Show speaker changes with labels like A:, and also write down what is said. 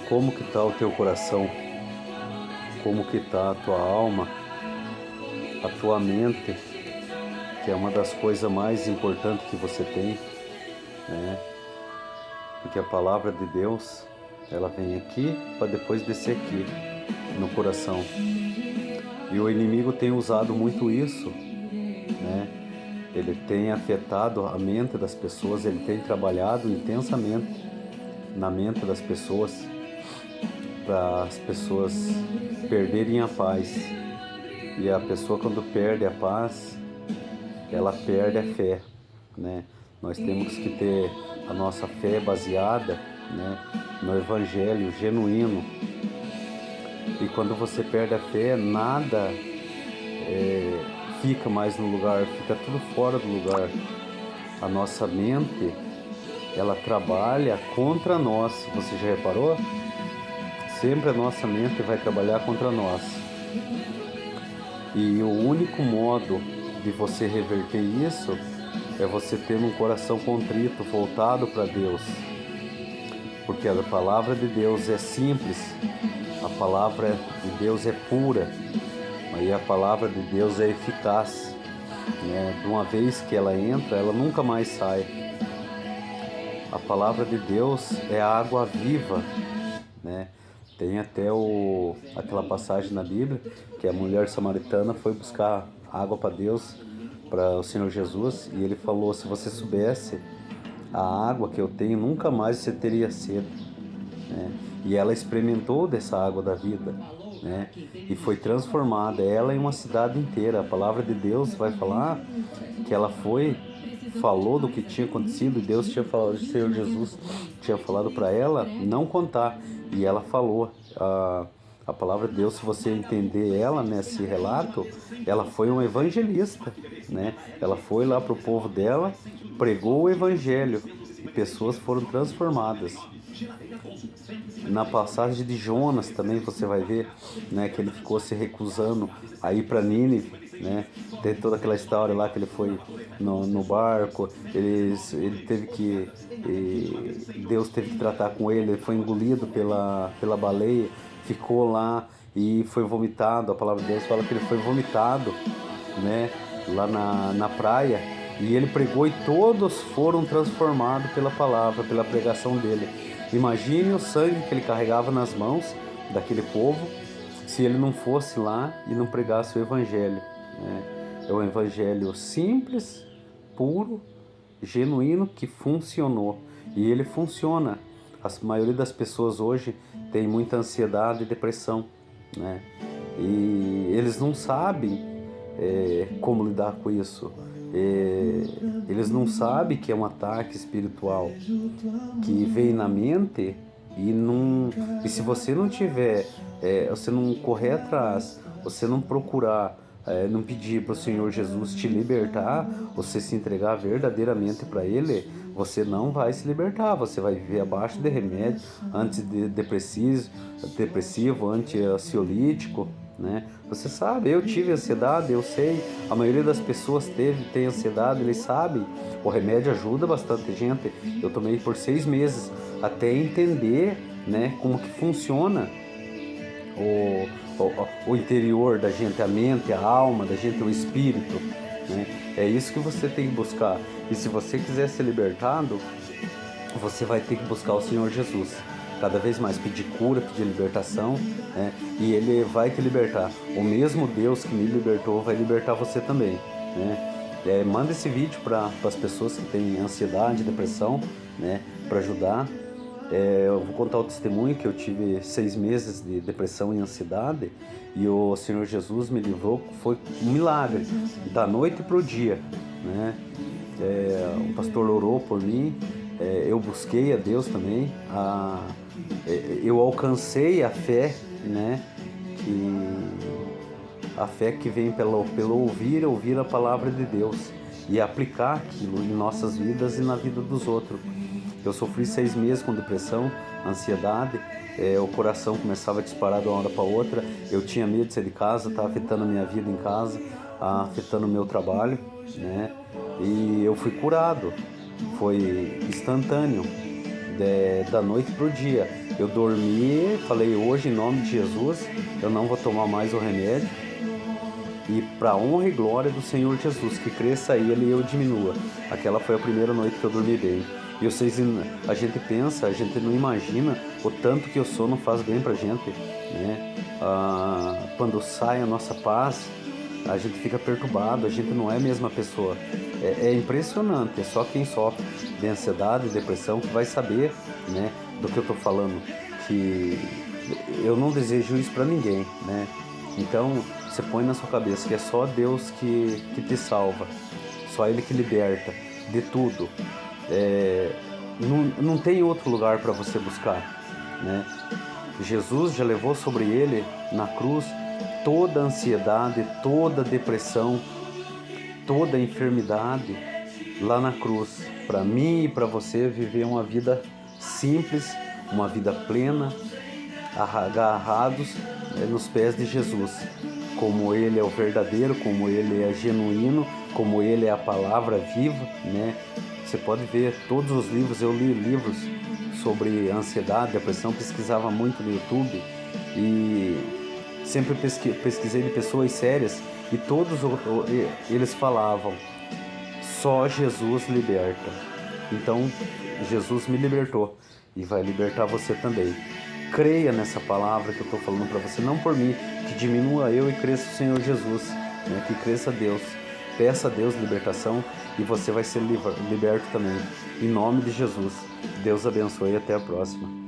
A: Como que está o teu coração? Como que está a tua alma, a tua mente, que é uma das coisas mais importantes que você tem, né? Porque a palavra de Deus, ela vem aqui para depois descer aqui no coração. E o inimigo tem usado muito isso, né? Ele tem afetado a mente das pessoas, ele tem trabalhado intensamente na mente das pessoas, para as pessoas perderem a paz. E a pessoa, quando perde a paz, ela perde a fé, né? Nós temos que ter a nossa fé baseada, né, no evangelho genuíno. E quando você perde a fé, nada fica mais no lugar, fica tudo fora do lugar. A nossa mente, ela trabalha contra nós. Você já reparou? Sempre a nossa mente vai trabalhar contra nós. E o único modo de você reverter isso é você ter um coração contrito, voltado para Deus. Porque a palavra de Deus é simples, a palavra de Deus é pura, e a palavra de Deus é eficaz, né? De uma vez que ela entra, ela nunca mais sai. A palavra de Deus é a água viva, né? Tem até aquela passagem na Bíblia que a mulher samaritana foi buscar água para Deus, para o Senhor Jesus, e ele falou: se você soubesse a água que eu tenho, nunca mais você teria sede, né? E ela experimentou dessa água da vida, né? E foi transformada, ela em uma cidade inteira. A palavra de Deus vai falar que ela falou do que tinha acontecido, e Deus tinha falado, o Senhor Jesus tinha falado para ela não contar, e ela falou. A palavra de Deus, se você entender ela nesse relato, ela foi uma evangelista, né? Ela foi lá para o povo dela, pregou o evangelho e pessoas foram transformadas. Na passagem de Jonas também você vai ver, né, que ele ficou se recusando a ir para Nínive, né? Tem toda aquela história lá que ele foi no barco, ele teve que, Deus teve que tratar com ele, ele foi engolido pela baleia, ficou lá e foi vomitado. A palavra de Deus fala que ele foi vomitado, né, lá na praia, e ele pregou e todos foram transformados pela palavra, pela pregação dele. Imagine o sangue que ele carregava nas mãos daquele povo se ele não fosse lá e não pregasse o evangelho, né? É um evangelho simples, puro, genuíno, que funcionou. E ele funciona. A maioria das pessoas hoje tem muita ansiedade e depressão, né? E eles não sabem como lidar com isso. Eles não sabem que é um ataque espiritual que vem na mente, e se você não tiver, você não correr atrás, você não procurar, não pedir para o Senhor Jesus te libertar, você se entregar verdadeiramente para Ele, você não vai se libertar. Você vai viver abaixo de remédio antidepressivo, anti-ansiolítico, né? Você sabe, eu tive ansiedade, eu sei, a maioria das pessoas tem ansiedade, eles sabem. O remédio ajuda bastante gente. Eu tomei por 6 meses até entender, né, como que funciona o interior da gente, a mente, a alma da gente, o espírito, né? É isso que você tem que buscar. E se você quiser ser libertado, você vai ter que buscar o Senhor Jesus. Cada vez mais pedir cura, pedir libertação, né? E Ele vai te libertar. O mesmo Deus que me libertou vai libertar você também, né? Manda esse vídeo para as pessoas que têm ansiedade, depressão, né? Para ajudar. Eu vou contar o testemunho que eu tive 6 meses de depressão e ansiedade, e o Senhor Jesus me livrou. Foi um milagre, da noite para o dia, né? O pastor orou por mim, eu busquei a Deus também, eu alcancei a fé, né? A fé que vem pelo ouvir a palavra de Deus e aplicar aquilo em nossas vidas e na vida dos outros. Eu sofri 6 meses com depressão, ansiedade, o coração começava a disparar de uma hora para outra, eu tinha medo de sair de casa, estava afetando a minha vida em casa, afetando o meu trabalho, né? E eu fui curado, foi instantâneo, da noite para o dia. Eu dormi, falei hoje em nome de Jesus, eu não vou tomar mais o remédio. E para honra e glória do Senhor Jesus, que cresça Ele e eu diminua. Aquela foi a primeira noite que eu dormi bem. E vocês, a gente pensa, a gente não imagina o tanto que o sono faz bem pra gente, né? Quando sai a nossa paz, a gente fica perturbado, a gente não é a mesma pessoa. É impressionante, é só quem sofre de ansiedade, depressão, que vai saber, né, do que eu tô falando. Que eu não desejo isso para ninguém, né? Então, você põe na sua cabeça que é só Deus que te salva, só Ele que liberta de tudo. Não tem outro lugar para você buscar, né? Jesus já levou sobre Ele, na cruz, toda a ansiedade, toda a depressão, toda a enfermidade lá na cruz. Para mim e para você viver uma vida simples, uma vida plena, agarrados nos pés de Jesus, como Ele é o verdadeiro, como Ele é genuíno, como Ele é a palavra viva, né? Você pode ver todos os livros, eu li livros sobre ansiedade, depressão, pesquisava muito no YouTube e sempre pesquisei de pessoas sérias e todos eles falavam, só Jesus liberta. Então Jesus me libertou e vai libertar você também. Creia nessa palavra que eu estou falando para você, não por mim, que diminua eu e cresça o Senhor Jesus, né? Que cresça Deus. Peça a Deus libertação e você vai ser liberto também. Em nome de Jesus. Deus abençoe e até a próxima.